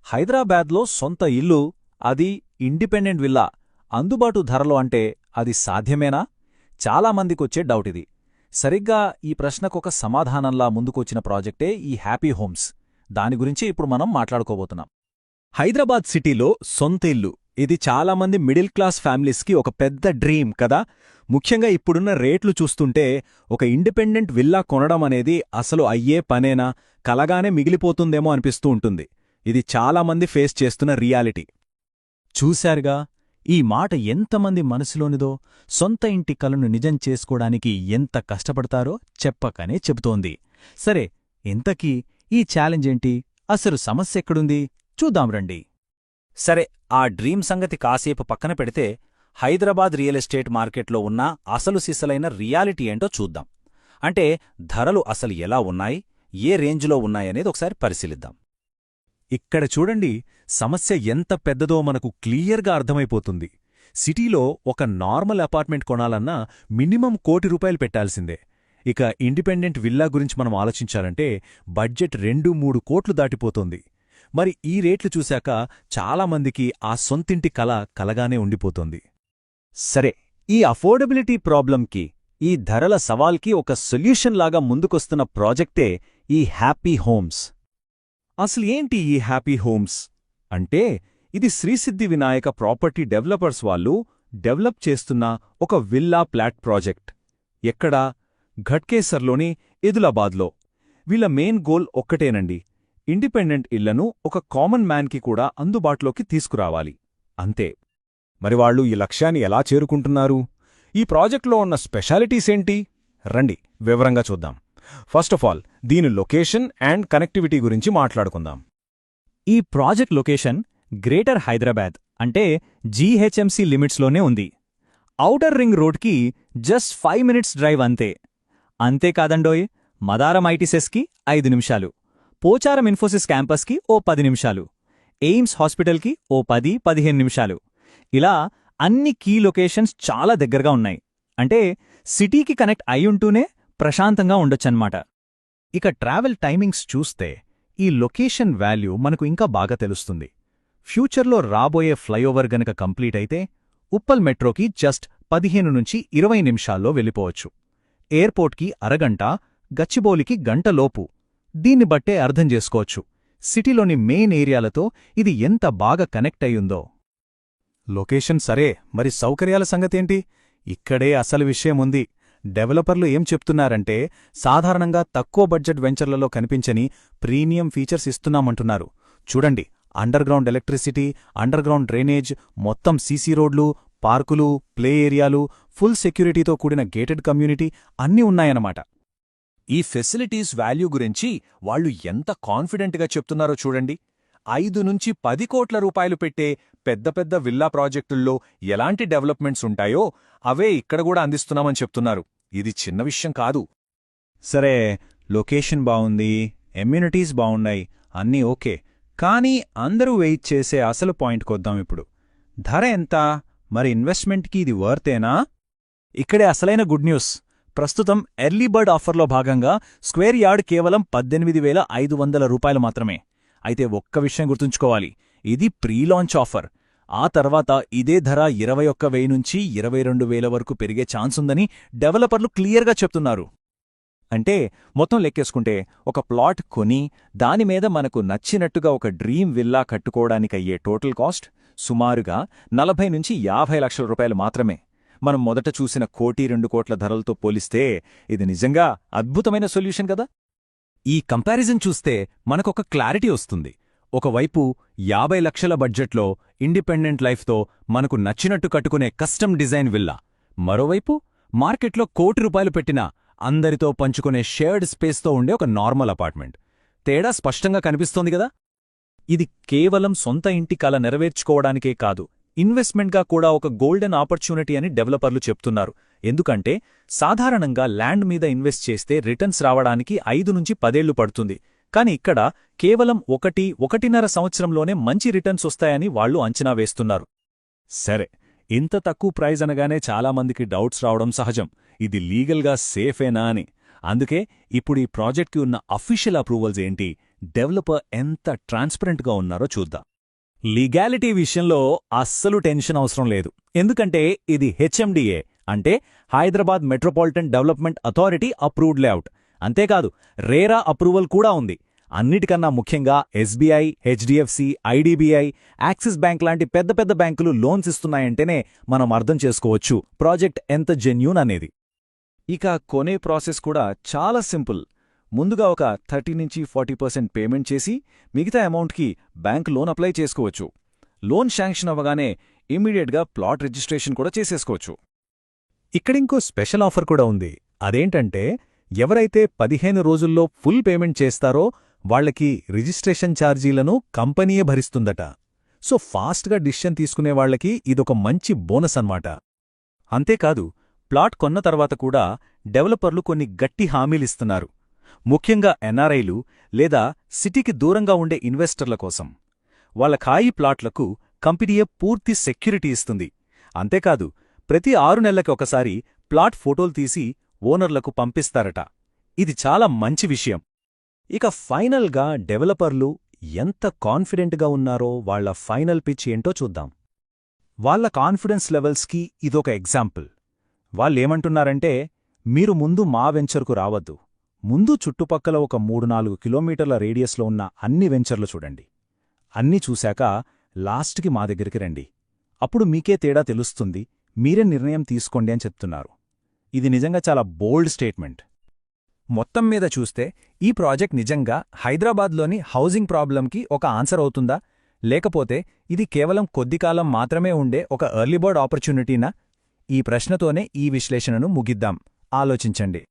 హైదరాబాద్లో సొంత ఇల్లు, అది ఇండిపెండెంట్ విల్లా, అందుబాటు ధరలో అంటే అది సాధ్యమేనా? చాలామందికొచ్చే డౌటిది. సరిగ్గా ఈ ప్రశ్నకొక సమాధానంలా ముందుకొచ్చిన ప్రాజెక్టే ఈ హ్యాపీ హోమ్స్. దాని గురించి ఇప్పుడు మనం మాట్లాడుకోబోతున్నాం. హైదరాబాద్ సిటీలో సొంత ఇల్లు, ఇది చాలామంది మిడిల్ క్లాస్ ఫ్యామిలీస్కి ఒక పెద్ద డ్రీమ్ కదా. ముఖ్యంగా ఇప్పుడున్న రేట్లు చూస్తుంటే ఒక ఇండిపెండెంట్ విల్లా కొనడం అనేది అసలు అయ్యే పనేనా, కలగానే మిగిలిపోతుందేమో అనిపిస్తూ ఉంటుంది. ఇది చాలామంది ఫేస్ చేస్తున్న రియాలిటీ. చూశారుగా, ఈ మాట ఎంతమంది మనసులోనిదో. సొంత ఇంటి కలను నిజం చేసుకోవడానికి ఎంత కష్టపడతారో చెప్పకనే చెబుతోంది. సరే, ఇంతకీ ఈ ఛాలెంజ్ ఏంటి, అసలు సమస్య ఎక్కడుంది చూద్దాం రండి. సరే, ఆ డ్రీమ్ సంగతి కాసేపు పక్కన పెడితే హైదరాబాద్ రియల్ ఎస్టేట్ మార్కెట్లో ఉన్న అసలు సిసలైన రియాలిటీ ఏంటో చూద్దాం. అంటే ధరలు అసలు ఎలా ఉన్నాయి, ఏ రేంజ్లో ఉన్నాయనేది ఒకసారి పరిశీలిద్దాం. ఇక్కడ చూడండి, సమస్య ఎంత పెద్దదో మనకు క్లియర్గా అర్థమైపోతుంది. సిటీలో ఒక నార్మల్ అపార్ట్మెంట్ కొనాలన్నా మినిమం ₹1,00,00,000 పెట్టాల్సిందే. ఇక ఇండిపెండెంట్ విల్లా గురించి మనం ఆలోచించాలంటే బడ్జెట్ 2-3 కోట్లు దాటిపోతోంది. మరి ఈ రేట్లు చూశాక చాలామందికి ఆ సొంతింటి కల కలగానే ఉండిపోతోంది. సరే, ఈ అఫోర్డబిలిటీ ప్రాబ్లంకి, ఈ ధరల సవాల్కి ఒక సొల్యూషన్ లాగా ముందుకొస్తున్న ప్రాజెక్టే ఈ హ్యాపీ హోమ్స్. అసలు ఏంటి ఈ హ్యాపీ హోమ్స్ అంటే? ఇది శ్రీసిద్ధి వినాయక ప్రాపర్టీ డెవలపర్స్ వాళ్ళు డెవలప్ చేస్తున్న ఒక విల్లా ప్లాట్ ప్రాజెక్ట్. ఎక్కడా? ఘట్కేసర్లోని ఎదులాబాద్లో. వీళ్ళ మెయిన్ గోల్ ఒక్కటేనండి, ఇండిపెండెంట్ ఇళ్లను ఒక కామన్ మ్యాన్కి కూడా అందుబాటులోకి తీసుకురావాలి, అంతే. మరి వాళ్ళు ఈ లక్ష్యాన్ని ఎలా చేరుకుంటున్నారు? ఈ ప్రాజెక్ట్లో ఉన్న స్పెషాలిటీస్ ఏంటి? రండి వివరంగా చూద్దాం. ఫస్ట్ ఆఫ్ ఆల్, దీని లొకేషన్ అండ్ కనెక్టివిటీ గురించి మాట్లాడుకుందాం. ఈ ప్రాజెక్ట్ లొకేషన్ గ్రేటర్ హైదరాబాద్ అంటే జీహెచ్ఎంసీ లిమిట్స్లోనే ఉంది. ఔటర్ రింగ్ రోడ్కి జస్ట్ 5 మినిట్స్ డ్రైవ్ అంతే. అంతేకాదండోయ్, మదారం ఐటీసెస్కి 5 నిమిషాలు, పోచారం ఇన్ఫోసిస్ క్యాంపస్కి ఓ 10 నిమిషాలు, ఎయిమ్స్ హాస్పిటల్కి ఓ 10-15 నిమిషాలు. ఇలా అన్ని కీ లొకేషన్స్ చాలా దగ్గరగా ఉన్నాయి. అంటే సిటీకి కనెక్ట్ అయ్యుంటూనే ప్రశాంతంగా ఉండొచ్చన్నమాట. ఇక ట్రావెల్ టైమింగ్స్ చూస్తే ఈ లొకేషన్ వాల్యూ మనకు ఇంకా బాగా తెలుస్తుంది. ఫ్యూచర్లో రాబోయే ఫ్లైఓవర్ గనక కంప్లీట్ అయితే ఉప్పల్ మెట్రోకి జస్ట్ 15-20 నిమిషాల్లో వెళ్ళిపోవచ్చు. ఎయిర్పోర్ట్కి అరగంట, గచ్చిబౌలికి గంటలోపు. దీన్ని బట్టే అర్థం చేసుకోవచ్చు సిటీలోని మెయిన్ ఏరియాలతో ఇది ఎంత బాగా కనెక్ట్ అయ్యుందో. లొకేషన్ సరే, మరి సౌకర్యాల సంగతేంటి? ఇక్కడే అసలు విషయముంది. డెవలపర్లు ఏం చెప్తున్నారంటే సాధారణంగా తక్కువ బడ్జెట్ వెంచర్లలో కనిపించని ప్రీమియం ఫీచర్స్ ఇస్తున్నామంటున్నారు. చూడండి, అండర్గ్రౌండ్ ఎలక్ట్రిసిటీ, అండర్గ్రౌండ్ డ్రైనేజ్, మొత్తం సీసీ రోడ్లు, పార్కులు, ప్లే ఏరియాలు, ఫుల్ సెక్యూరిటీతో కూడిన గేటెడ్ కమ్యూనిటీ అన్నీ ఉన్నాయన్నమాట. ఈ ఫెసిలిటీస్ వాల్యూ గురించి వాళ్ళు ఎంత కాన్ఫిడెంట్గా చెప్తున్నారో చూడండి. 5-10 కోట్ల రూపాయలు పెట్టే పెద్ద పెద్ద విల్లా ప్రాజెక్టుల్లో ఎలాంటి డెవలప్మెంట్స్ ఉంటాయో అవే ఇక్కడ కూడా అందిస్తున్నామని చెప్తున్నారు. ఇది చిన్న విషయం కాదు. సరే, లొకేషన్ బావుంది, ఎమ్యూనిటీస్ బావున్నాయి, అన్నీ ఓకే. కానీ అందరూ వెయిట్ చేసే అసలు పాయింట్కొద్దాం ఇప్పుడు. ధర ఎంత? మరి ఇన్వెస్ట్మెంట్కి ఇది వర్తేనా? ఇక్కడే అసలైన గుడ్ న్యూస్. ప్రస్తుతం ఎర్లీ బర్డ్ ఆఫర్లో భాగంగా స్క్వేర్ యార్డ్ కేవలం ₹18,500 మాత్రమే. అయితే ఒక్క విషయం గుర్తుంచుకోవాలి, ఇది ప్రీ-లాంచ్ ఆఫర్. ఆ తర్వాత ఇదే ధర 21,000 నుంచి 22,000 వరకు పెరిగే ఛాన్సుందని డెవలపర్లు క్లియర్గా చెప్తున్నారు. అంటే మొత్తం లెక్కేసుకుంటే ఒక ప్లాట్ కొని దానిమీద మనకు నచ్చినట్టుగా ఒక డ్రీమ్ విల్లా కట్టుకోవడానికయ్యే టోటల్ కాస్ట్ సుమారుగా 40 నుంచి 50 లక్షల రూపాయలు మాత్రమే. మనం మొదట చూసిన 1-2 కోట్ల ధరలతో పోలిస్తే ఇది నిజంగా అద్భుతమైన సొల్యూషన్ కదా. ఈ కంపారిజన్ చూస్తే మనకొక క్లారిటీ వస్తుంది. ఒకవైపు 50 లక్షల బడ్జెట్లో ఇండిపెండెంట్ లైఫ్తో మనకు నచ్చినట్టు కట్టుకునే కస్టమ్ డిజైన్ విల్లా, మరోవైపు మార్కెట్లో ₹1,00,00,000 పెట్టినా అందరితో పంచుకునే షేర్డ్ స్పేస్తో ఉండే ఒక నార్మల్ అపార్ట్మెంట్. తేడా స్పష్టంగా కనిపిస్తోంది కదా. ఇది కేవలం సొంత ఇంటి కల నెరవేర్చుకోవడానికే కాదు, ఇన్వెస్ట్మెంట్గా కూడా ఒక గోల్డెన్ ఆపర్చునిటీ అని డెవలపర్లు చెప్తున్నారు. ఎందుకంటే సాధారణంగా ల్యాండ్ మీద ఇన్వెస్ట్ చేస్తే రిటర్న్స్ రావడానికి 5 నుంచి 10 ఏళ్లు పడుతుంది. కాని ఇక్కడ కేవలం 1-1.5 సంవత్సరంలోనే మంచి రిటర్న్స్ వస్తాయని వాళ్లు అంచనా వేస్తున్నారు. సరే, ఇంత తక్కువ ప్రైజ్ అనగానే చాలామందికి డౌట్స్ రావడం సహజం. ఇది లీగల్గా సేఫేనా అని. అందుకే ఇప్పుడు ఈ ప్రాజెక్ట్కి ఉన్న అఫీషియల్ అప్రూవల్స్ ఏంటి, డెవలపర్ ఎంత ట్రాన్స్పరెంట్గా ఉన్నారో చూద్దాం. లీగాలిటీ విషయంలో అస్సలు టెన్షన్ అవసరం లేదు. ఎందుకంటే ఇది హెచ్ఎండిఏ అంటే Hyderabad metropolitan development authority approved layout. అంతేకాదు రేరా అప్రూవల్ కూడా ఉంది. అన్నిటికన్నా ముఖ్యంగా SBI, HDFC, IDBI, axis bank లాంటి పెద్ద పెద్ద బ్యాంకులు లోన్స్ ఇస్తున్నాయంటేనే మనం అర్థం చేసుకోవచ్చు ప్రాజెక్ట్ ఎంత జెన్యూన్ అనేది. ఇక కొనే ప్రాసెస్ కూడా చాలా సింపుల్. ముందుగా ఒక 30-40% పేమెంట్ చేసి మిగతా అమౌంట్కి బ్యాంక్ లోన్ అప్లై చేసుకోవచ్చు. లోన్ శాంక్షన్ అవ్వగానే ఇమ్మీడియట్గా ప్లాట్ రిజిస్ట్రేషన్ కూడా చేసేసుకోవచ్చు. ఇక్కడింకో స్పెషల్ ఆఫర్ కూడా ఉంది. అదేంటంటే ఎవరైతే 15 రోజుల్లో ఫుల్ పేమెంట్ చేస్తారో వాళ్లకి రిజిస్ట్రేషన్ ఛార్జీలను కంపెనీయే భరిస్తుందట. సో ఫాస్ట్గా డిసిషన్ తీసుకునే వాళ్లకి ఇదొక మంచి బోనస్ అన్నమాట. అంతేకాదు ప్లాట్ కొన్న తర్వాత కూడా డెవలపర్లు కొన్ని గట్టి హామీలిస్తున్నారు. ముఖ్యంగా ఎన్ఆర్ఐలు లేదా సిటీకి దూరంగా ఉండే ఇన్వెస్టర్ల కోసం. వాళ్ల ఖాళీ ప్లాట్లకు కంపెనీయే పూర్తి సెక్యూరిటీ ఇస్తుంది. అంతేకాదు ప్రతి 6 నెలలకి ఒకసారి ప్లాట్ ఫోటోలు తీసి ఓనర్లకు పంపిస్తారట. ఇది చాలా మంచి విషయం. ఇక ఫైనల్గా డెవలపర్లు ఎంత కాన్ఫిడెంట్గా ఉన్నారో వాళ్ల ఫైనల్ పిచ్ ఏంటో చూద్దాం. వాళ్ల కాన్ఫిడెన్స్ లెవెల్స్కి ఇదొక ఎగ్జాంపుల్. వాళ్ళేమంటున్నారంటే, మీరు ముందు మా వెంచర్కు రావద్దు. ముందు చుట్టుపక్కల ఒక 3-4 కిలోమీటర్ల రేడియస్లో ఉన్న అన్ని వెంచర్లు చూడండి. అన్నీ చూశాక లాస్ట్కి మా దగ్గరికి రండి. అప్పుడు మీకే తేడా తెలుస్తుంది. మీరే నిర్ణయం తీసుకోండి అని చెప్తున్నారు. ఇది నిజంగా చాలా బోల్డ్ స్టేట్మెంట్. మొత్తం మీద చూస్తే ఈ ప్రాజెక్ట్ నిజంగా హైదరాబాద్లోని హౌసింగ్ ప్రాబ్లంకి ఒక ఆన్సర్ అవుతుందా, లేకపోతే ఇది కేవలం కొద్ది కాలం మాత్రమే ఉండే ఒక ఎర్లీ బర్డ్ ఆపర్చునిటీనా? ఈ ప్రశ్నతోనే ఈ విశ్లేషణను ముగిద్దాం. ఆలోచించండి.